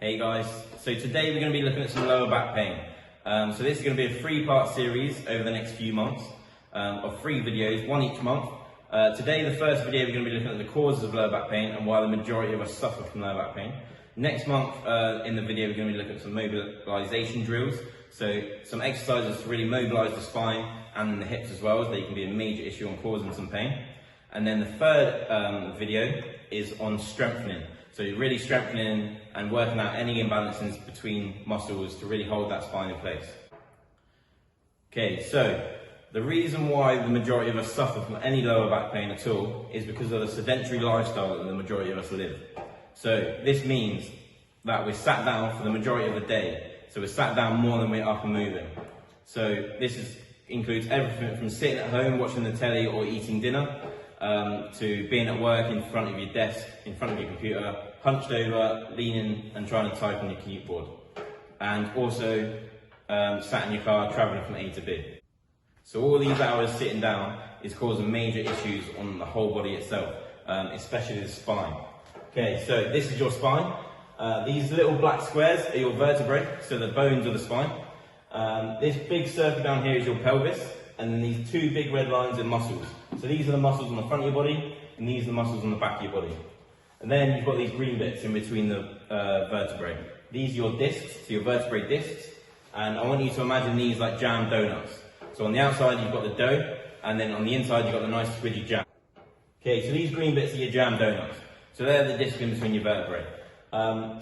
Hey guys, so today we're going to be looking at some lower back pain. So this is going to be a 3-part series over the next few months of 3 videos, one each month. Today, the first video, we're going to be looking at the causes of lower back pain and why the majority of us suffer from lower back pain. Next month in the video, we're going to be looking at some mobilization drills. So some exercises to really mobilize the spine and the hips as well, as they can be a major issue on causing some pain. And then the third video is on strengthening. So you're really strengthening and working out any imbalances between muscles to really hold that spine in place. Okay, so the reason why the majority of us suffer from any lower back pain at all is because of the sedentary lifestyle that the majority of us live. So this means that we're sat down for the majority of the day. So we're sat down more than we're up and moving. So this includes everything from sitting at home watching the telly or eating dinner, to being at work in front of your desk, in front of your computer, hunched over, leaning and trying to type on your keyboard. And also sat in your car travelling from A to B. So all these hours sitting down is causing major issues on the whole body itself, especially the spine. Okay, so this is your spine. These little black squares are your vertebrae, so the bones of the spine. This big circle down here is your pelvis, and then these 2 big red lines are muscles. So these are the muscles on the front of your body, and these are the muscles on the back of your body. And then you've got these green bits in between the vertebrae. These are your discs, so your vertebrae discs, and I want you to imagine these like jam donuts. So on the outside you've got the dough, and then on the inside you've got the nice squidgy jam. Okay, so these green bits are your jam donuts. So they're the discs in between your vertebrae.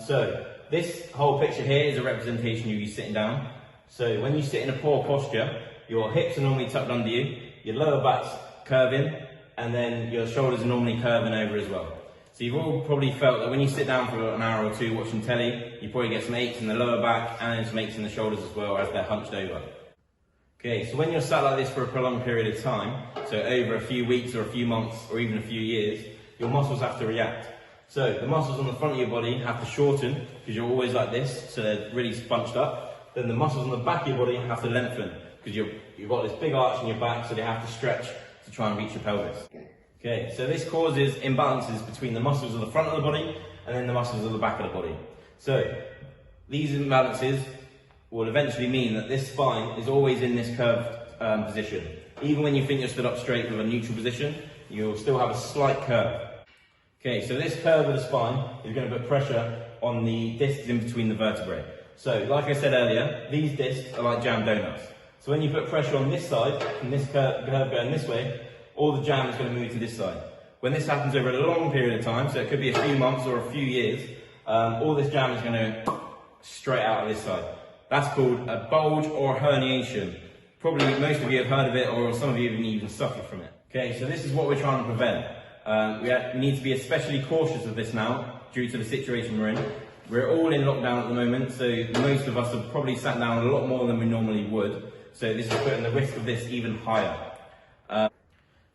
So this whole picture here is a representation of you sitting down. So when you sit in a poor posture, your hips are normally tucked under you, your lower back's curving, and then your shoulders are normally curving over as well. So you've all probably felt that when you sit down for an hour or 2 watching telly, you probably get some aches in the lower back and some aches in the shoulders as well as they're hunched over. Okay, so when you're sat like this for a prolonged period of time, so over a few weeks or a few months or even a few years, your muscles have to react. So the muscles on the front of your body have to shorten because you're always like this, so they're really bunched up. Then the muscles on the back of your body have to lengthen because you've got this big arch in your back, so they have to stretch to try and reach your pelvis. Okay, so this causes imbalances between the muscles of the front of the body and then the muscles of the back of the body. So these imbalances will eventually mean that this spine is always in this curved position. Even when you think you're stood up straight with a neutral position, you'll still have a slight curve. Okay, so this curve of the spine is going to put pressure on the discs in between the vertebrae. So, like I said earlier, these discs are like jam donuts. So when you put pressure on this side, and this curve going this way, all the jam is going to move to this side. When this happens over a long period of time, so it could be a few months or a few years, all this jam is going to straight out of this side. That's called a bulge or herniation. Probably most of you have heard of it, or some of you have even suffered from it. Okay, so this is what we're trying to prevent. We need to be especially cautious of this now, due to the situation we're in. We're all in lockdown at the moment, so most of us have probably sat down a lot more than we normally would. So this is putting the risk of this even higher.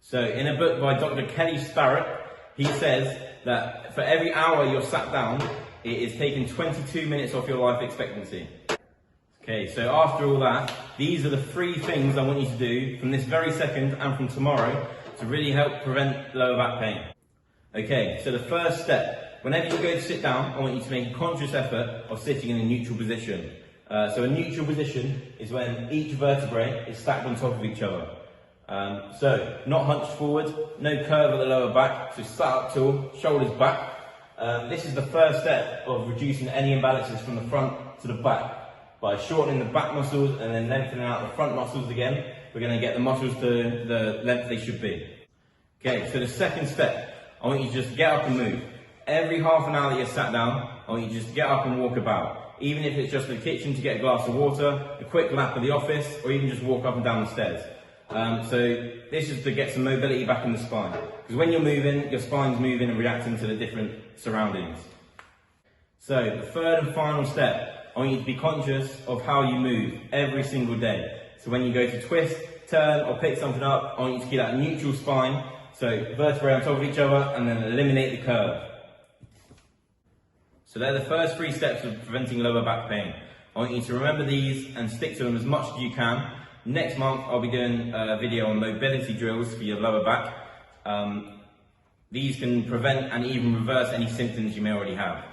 So in a book by Dr. Kelly Starrett, he says that for every hour you're sat down, it is taking 22 minutes off your life expectancy. Okay, so after all that, these are the 3 things I want you to do from this very second and from tomorrow to really help prevent lower back pain. Okay, so the first step, whenever you go to sit down, I want you to make a conscious effort of sitting in a neutral position. So a neutral position is when each vertebrae is stacked on top of each other. So not hunched forward, no curve at the lower back, so sat up tall, shoulders back. This is the first step of reducing any imbalances from the front to the back. By shortening the back muscles and then lengthening out the front muscles again, we're going to get the muscles to the length they should be. Okay, so the second step, I want you to just get up and move. Every half an hour that you're sat down, I want you to just get up and walk about. Even if it's just the kitchen to get a glass of water, a quick lap of the office, or even just walk up and down the stairs. So this is to get some mobility back in the spine. Because when you're moving, your spine's moving and reacting to the different surroundings. So the third and final step, I want you to be conscious of how you move every single day. So when you go to twist, turn, or pick something up, I want you to keep that neutral spine. So vertebrae on top of each other, and then eliminate the curve. So they're the first 3 steps of preventing lower back pain. I want you to remember these and stick to them as much as you can. Next month, I'll be doing a video on mobility drills for your lower back. These can prevent and even reverse any symptoms you may already have.